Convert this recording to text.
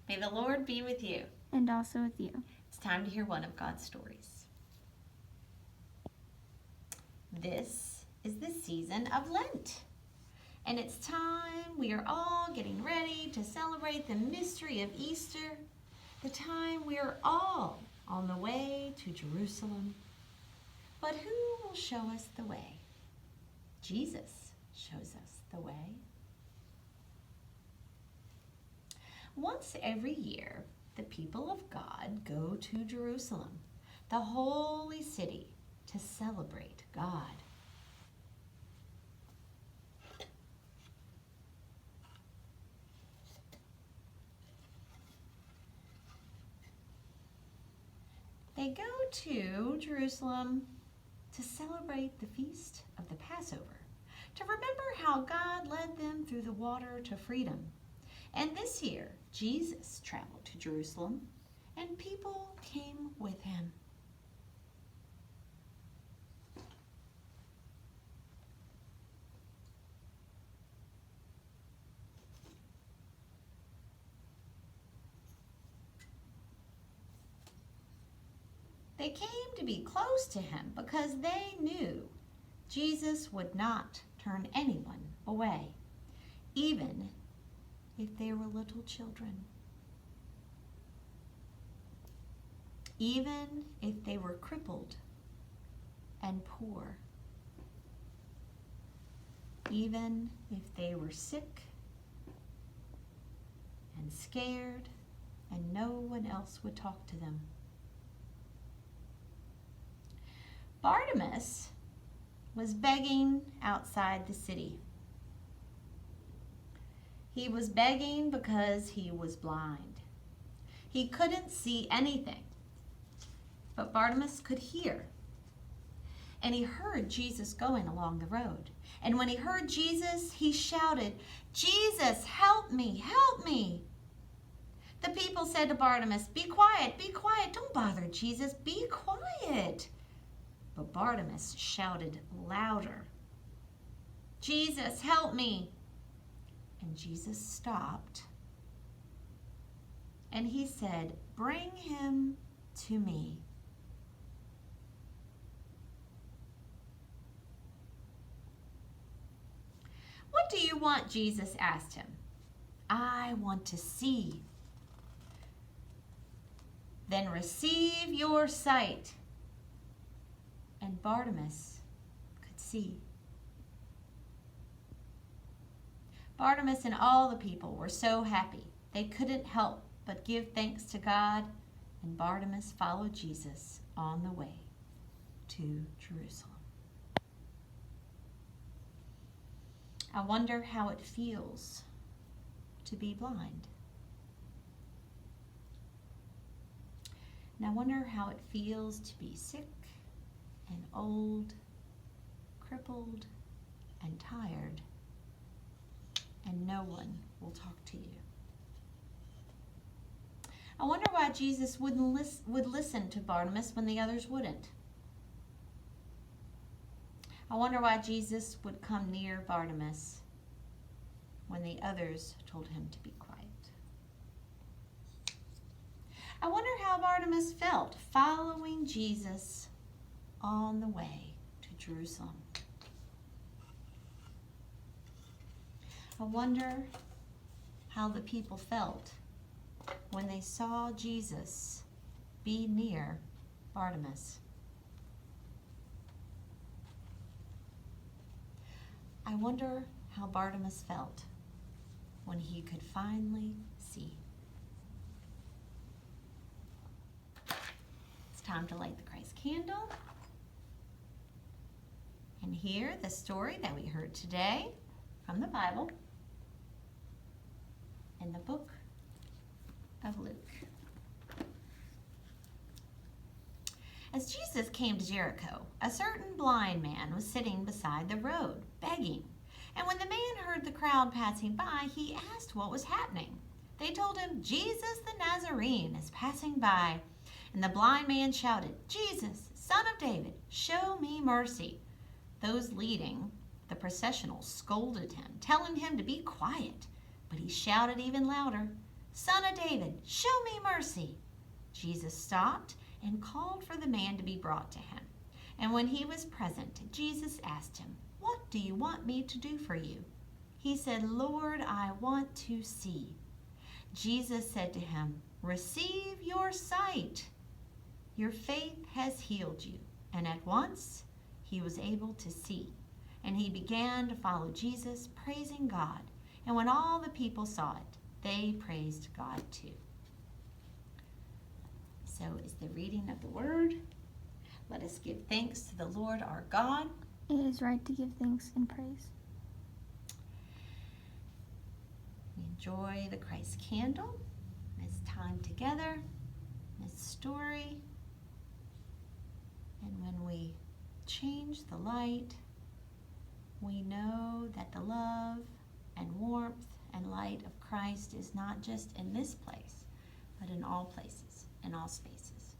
May the Lord be with you. And also with you. It's time to hear one of God's stories. This is the season of Lent. And it's time we are all getting ready to celebrate the mystery of Easter, the time we are all on the way to Jerusalem. But who will show us the way? Jesus shows us the way. Once every year, the people of God go to Jerusalem, the holy city, to celebrate God. They go to Jerusalem to celebrate the feast of the Passover, to remember how God led them through the water to freedom. And this year, Jesus traveled to Jerusalem, and people came with him. They came to be close to him because they knew Jesus would not turn anyone away, even if they were little children, even if they were crippled and poor, even if they were sick and scared and no one else would talk to them. Bartimaeus was begging outside the city. He was begging because he was blind. He couldn't see anything, but Bartimaeus could hear. And he heard Jesus going along the road. And when he heard Jesus, he shouted, "Jesus, help me, help me." The people said to Bartimaeus, be quiet, don't bother Jesus, be quiet." But Bartimaeus shouted louder, "Jesus, help me." And Jesus stopped, and he said, "Bring him to me." "What do you want?" Jesus asked him. "I want to see." "Then receive your sight." And Bartimaeus could see. Bartimaeus and all the people were so happy. They couldn't help but give thanks to God, and Bartimaeus followed Jesus on the way to Jerusalem. I wonder how it feels to be blind. And I wonder how it feels to be sick and old, crippled and tired, and no one will talk to you. I wonder why Jesus would listen to Bartimaeus when the others wouldn't. I wonder why Jesus would come near Bartimaeus when the others told him to be quiet. I wonder how Bartimaeus felt following Jesus on the way to Jerusalem. I wonder how the people felt when they saw Jesus be near Bartimaeus. I wonder how Bartimaeus felt when he could finally see. It's time to light the Christ candle and hear the story that we heard today from the Bible in the book of Luke. As Jesus came to Jericho, a certain blind man was sitting beside the road, begging. And when the man heard the crowd passing by, he asked what was happening. They told him, "Jesus the Nazarene is passing by." And the blind man shouted, "Jesus, Son of David, show me mercy." Those leading the processional scolded him, telling him to be quiet. But he shouted even louder, Son of David, show me mercy." Jesus stopped and called for the man to be brought to him. And when he was present, Jesus asked him, "What do you want me to do for you?" He said, "Lord, I want to see." Jesus said to him, "Receive your sight. Your faith has healed you." And at once he was able to see. And he began to follow Jesus, praising God. And when all the people saw it, they praised God too. So is the reading of the word. Let us give thanks to the Lord our God. It is right to give thanks and praise. We enjoy the Christ candle, this time together, this story. And when we change the light, we know that the love and warmth and light of Christ is not just in this place, but in all places, in all spaces.